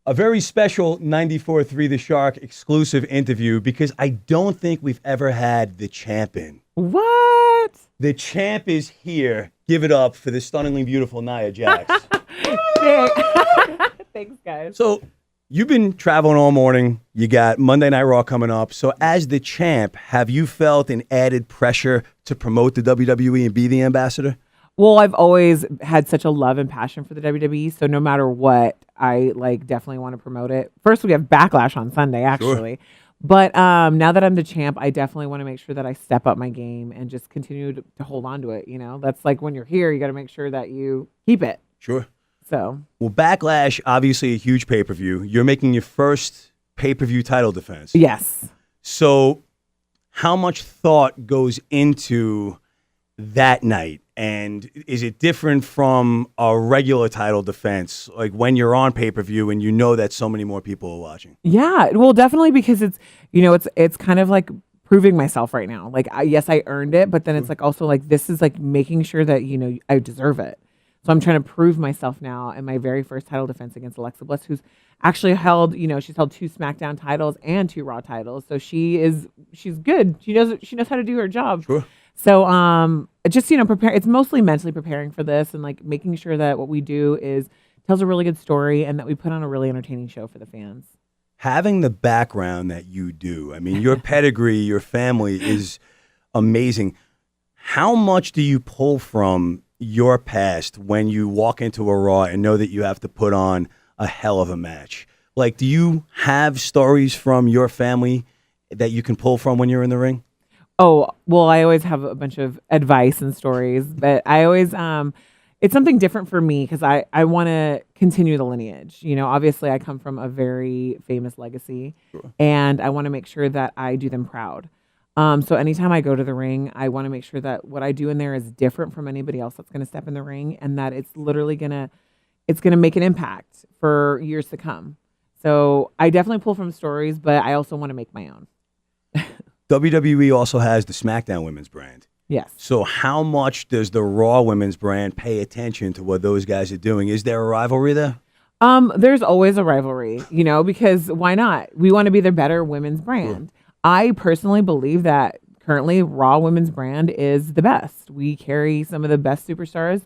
a very special 94.3 The Shark exclusive interview because I don't think we've ever had the champ in. What? The champ is here. Give it up for the stunningly beautiful Nia Jax. Thanks, guys. So you've been traveling all morning. You got Monday Night Raw coming up. So as the champ, have you felt an added pressure to promote the WWE and be the ambassador? Well, I've always had such a love and passion for the WWE, so no matter what, I definitely want to promote it. First, we have Backlash on Sunday, actually. Sure. But now that I'm the champ, I definitely want to make sure that I step up my game and just continue to hold on to it. You know, that's like when you're here, you got to make sure that you keep it. Sure. So. Well, Backlash, obviously a huge pay-per-view. You're making your first pay-per-view title defense. Yes. So how much thought goes into that night? And is it different from a regular title defense, like when you're on pay-per-view and you know that so many more people are watching? Yeah, well, definitely because it's kind of like proving myself right now. Like, yes, I earned it, but then it's like also like this is like making sure that, I deserve it. So I'm trying to prove myself now in my very first title defense against Alexa Bliss, who's actually held, she's held 2 SmackDown titles and 2 Raw titles. So she's good. She knows how to do her job. Sure. So just, prepare. It's mostly mentally preparing for this and like making sure that what we do is tells a really good story and that we put on a really entertaining show for the fans. Having the background that you do, I mean, your pedigree, your family is amazing. How much do you pull from your past when you walk into a Raw and know that you have to put on a hell of a match? Like, do you have stories from your family that you can pull from when you're in the ring? Oh, well, I always have a bunch of advice and stories, but I always, it's something different for me because I want to continue the lineage. Obviously I come from a very famous legacy. Sure. And I want to make sure that I do them proud. So anytime I go to the ring, I want to make sure that what I do in there is different from anybody else that's going to step in the ring and that it's literally it's going to make an impact for years to come. So I definitely pull from stories, but I also want to make my own. WWE also has the SmackDown women's brand. Yes. So how much does the Raw women's brand pay attention to what those guys are doing? Is there a rivalry there? There's always a rivalry, because why not? We want to be the better women's brand. Sure. I personally believe that currently Raw women's brand is the best. We carry some of the best superstars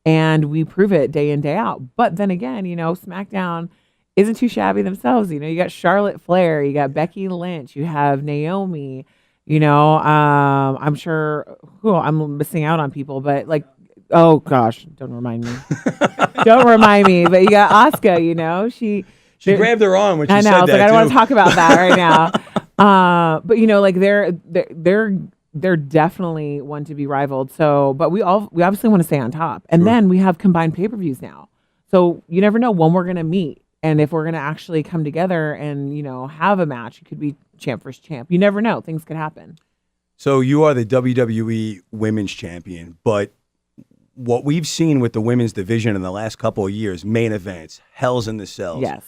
and we prove it day in, day out. But then again, SmackDown isn't too shabby themselves. You got Charlotte Flair, you got Becky Lynch, you have Naomi, I'm sure I'm missing out on people, but like, oh gosh, don't remind me. Don't remind me. But you got Asuka, she grabbed her arm when she said that. I know, it's like I don't want to talk about that right now. But they're definitely one to be rivaled. So, but we obviously want to stay on top. And Sure. then we have combined pay-per-views now. So you never know when we're going to meet. And if we're going to actually come together and, have a match, it could be champ versus champ. You never know. Things could happen. So you are the WWE Women's Champion, but what we've seen with the women's division in the last couple of years, main events, Hell's in the Cells. Yes.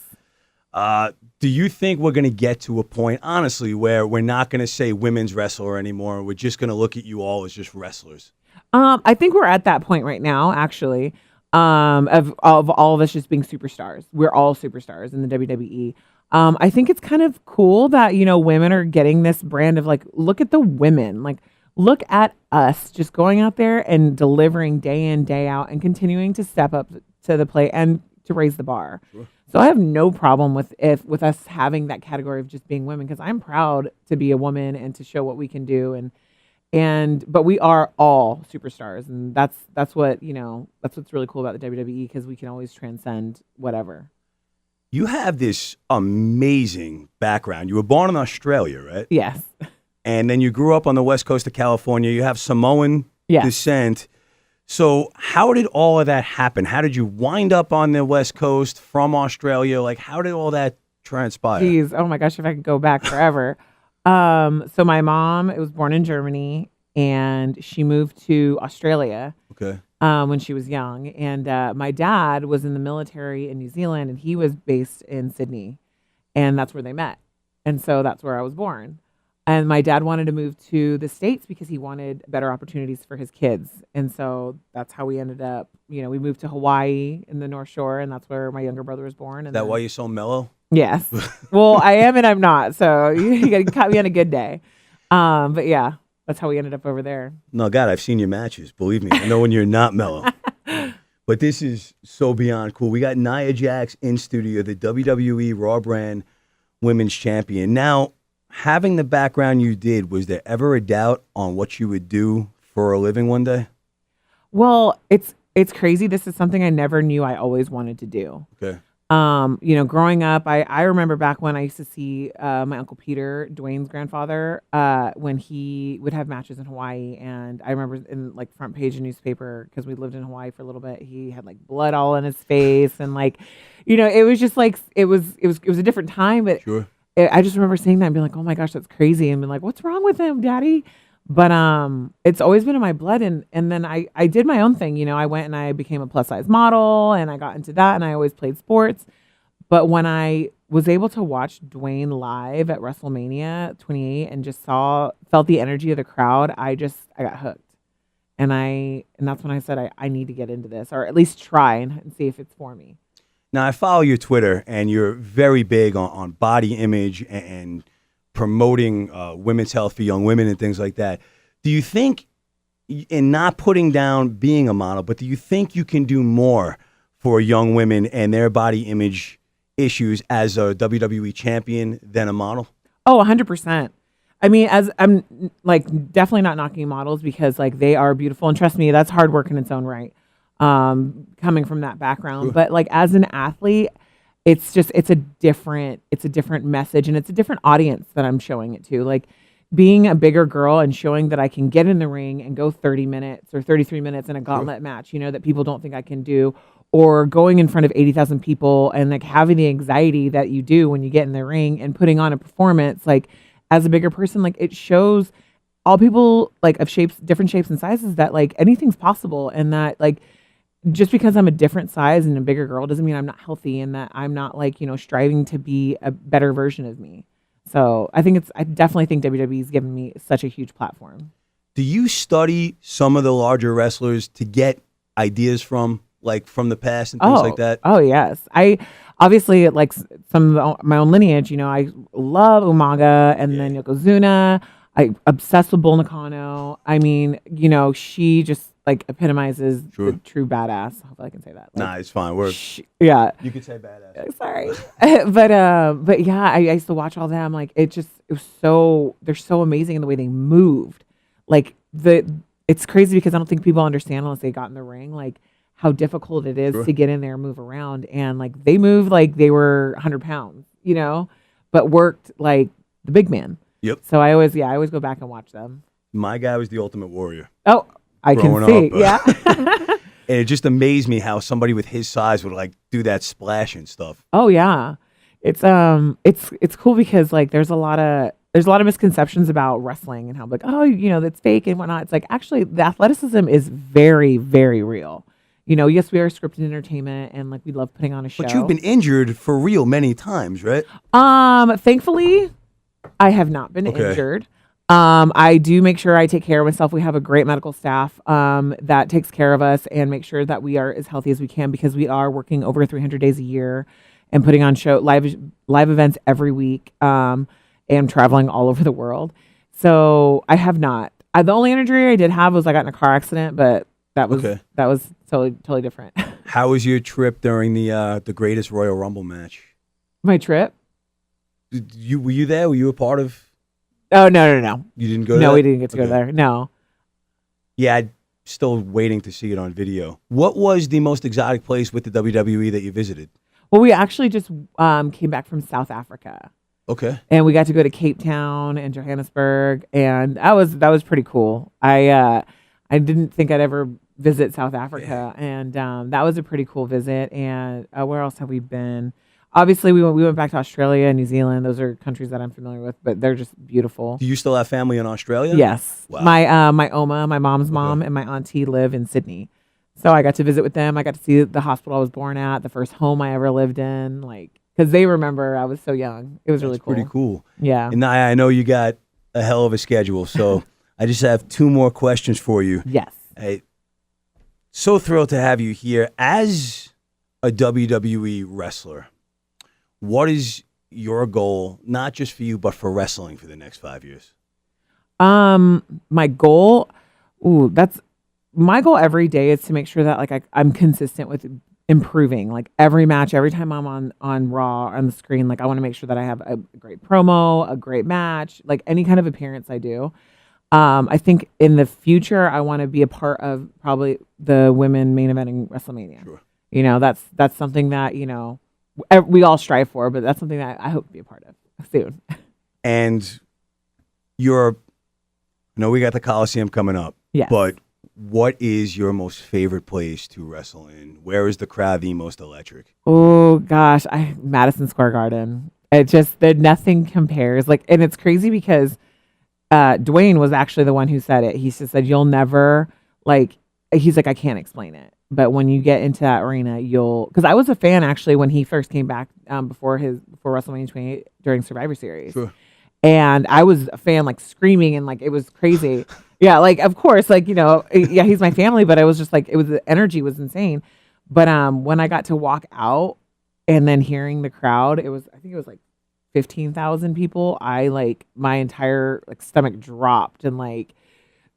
Do you think we're going to get to a point, honestly, where we're not going to say women's wrestler anymore? We're just going to look at you all as just wrestlers? I think we're at that point right now, actually. Of all of us just being superstars. We're all superstars in the WWE. I think it's kind of cool that, women are getting this brand of like, look at the women, like look at us just going out there and delivering day in, day out and continuing to step up to the plate and to raise the bar. Sure. So I have no problem with us having that category of just being women because I'm proud to be a woman and to show what we can do but we are all superstars, and that's what that's what's really cool about the WWE because we can always transcend whatever. You have this amazing background. You were born in Australia, right? Yes. And then you grew up on the west coast of California. You have Samoan descent. So how did all of that happen? How did you wind up on the west coast from Australia? Like, how did all that transpire? Jeez, oh my gosh, if I could go back forever. So my mom was born in Germany and she moved to Australia. Okay. When she was young. And my dad was in the military in New Zealand and he was based in Sydney. And that's where they met. And so that's where I was born. And my dad wanted to move to the States because he wanted better opportunities for his kids. And so that's how we ended up, we moved to Hawaii in the North Shore, and that's where my younger brother was born. And Is that why you're so mellow? Yes. Well, I am and I'm not. So you caught me on a good day. But yeah, that's how we ended up over there. No, God, I've seen your matches. Believe me, I know when you're not mellow. But this is so beyond cool. We got Nia Jax in studio, the WWE Raw Brand Women's Champion. Now, having the background you did, was there ever a doubt on what you would do for a living one day? Well, it's crazy. This is something I never knew I always wanted to do. Okay. Growing up, I remember back when I used to see my Uncle Peter, Dwayne's grandfather, when he would have matches in Hawaii. And I remember in like front page of newspaper, because we lived in Hawaii for a little bit, he had like blood all in his face. And like, it was just like, it was a different time. But Sure. I just remember seeing that and being like, oh my gosh, that's crazy. And being like, what's wrong with him, Daddy? But it's always been in my blood. And then I did my own thing. I went and I became a plus size model, and I got into that, and I always played sports. But when I was able to watch Dwayne live at WrestleMania 28 and just felt the energy of the crowd, I got hooked. And that's when I said, I need to get into this, or at least try and see if it's for me. Now, I follow your Twitter, and you're very big on body image and promoting women's health for young women and things like that. Do you think, in not putting down being a model, but do you think you can do more for young women and their body image issues as a WWE champion than a model? Oh, 100%. I mean, as I'm like definitely not knocking models, because like they are beautiful, and trust me, that's hard work in its own right. Coming from that background. Sure. But like as an athlete, it's a different message, and it's a different audience that I'm showing it to. Like being a bigger girl and showing that I can get in the ring and go 30 minutes or 33 minutes in a gauntlet match, that people don't think I can do, or going in front of 80,000 people and like having the anxiety that you do when you get in the ring and putting on a performance, like as a bigger person, like it shows all people like of different shapes and sizes that like anything's possible, and that like, just because I'm a different size and a bigger girl doesn't mean I'm not healthy, and that I'm not like, striving to be a better version of me. So I definitely think WWE's given me such a huge platform. Do you study some of the larger wrestlers to get ideas from the past and things like that? Oh, yes. I obviously, like some of my own lineage, I love Umaga, and then Yokozuna. I obsessed with Bull Nakano. I mean, she just like epitomizes the true badass. Hopefully I can say that. Like, nah, it's fine. Yeah. You could say badass. Sorry. but yeah, I used to watch all them. Like they're so amazing in the way they moved. Like it's crazy because I don't think people understand unless they got in the ring, like how difficult it is to get in there and move around. And like they moved like they were 100 pounds, but worked like the big man. Yep. So I always go back and watch them. My guy was the Ultimate Warrior. Oh, I can see. Yeah. And it just amazed me how somebody with his size would like do that splash and stuff. Oh yeah. It's cool because like there's a lot of misconceptions about wrestling and how like, that's fake and whatnot. It's like actually the athleticism is very, very real. Yes, we are scripted entertainment, and like we love putting on a show. But you've been injured for real many times, right? Thankfully, I have not been injured. I do make sure I take care of myself. We have a great medical staff that takes care of us and make sure that we are as healthy as we can, because we are working over 300 days a year and putting on live events every week and traveling all over the world. So I have not. The only injury I did have was I got in a car accident, but that was totally different. How was your trip during the Greatest Royal Rumble match? My trip? Were you there? Were you a part of? Oh, no. You didn't go to No, that? we didn't get to go there. No. Yeah, I'm still waiting to see it on video. What was the most exotic place with the WWE that you visited? Well, we actually just came back from South Africa. Okay. And we got to go to Cape Town and Johannesburg, and that was pretty cool. I didn't think I'd ever visit South Africa, and that was a pretty cool visit. And where else have we been? Obviously, we went back to Australia and New Zealand. Those are countries that I'm familiar with, but they're just beautiful. Do you still have family in Australia? Yes. Wow. My Oma, my mom's mom, and my auntie live in Sydney. So I got to visit with them. I got to see the hospital I was born at, the first home I ever lived in, like because they remember I was so young. It was really cool. Pretty cool. Yeah. And I know you got a hell of a schedule. So I just have 2 more questions for you. Yes. So thrilled to have you here as a WWE wrestler. What is your goal, not just for you, but for wrestling for the next 5 years? My goal, that's my goal every day is to make sure that like I'm consistent with improving. Like every match, every time I'm on Raw on the screen, like I want to make sure that I have a great promo, a great match, like any kind of appearance I do. I think in the future I want to be a part of probably the women main eventing WrestleMania. Sure. You know, that's something that, you know, we all strive for, but that's something that I hope to be a part of soon. And I know we got the Coliseum coming up. Yes. But what is your most favorite place to wrestle in? Where is the crowd the most electric? Oh gosh, Madison Square Garden. It just nothing compares. Like, and it's crazy because Dwayne was actually the one who said it. He just said you'll never like. He's like, I can't explain it, but when you get into that arena, you'll. Because I was a fan actually when he first came back before WrestleMania 28 during Survivor Series. Sure. And I was a fan, like screaming, and like it was crazy. Yeah, like of course, like you know, yeah, he's my family, but I was just like, the energy was insane. But when I got to walk out and then hearing the crowd, I think it was like 15,000 people. I like my entire like stomach dropped and like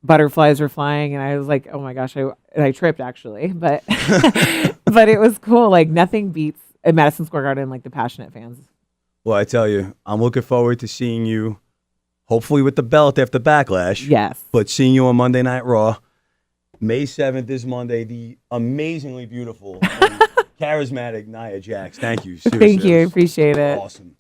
butterflies were flying, and I was like, oh my gosh, I tripped actually, but but it was cool. Like nothing beats at Madison Square Garden like the passionate fans. Well, I tell you, I'm looking forward to seeing you, hopefully with the belt after Backlash. Yes. But seeing you on Monday Night Raw. May 7th is Monday. The amazingly beautiful and charismatic Nia Jax. Thank you. Seriously, Thank you. Appreciate it. Awesome.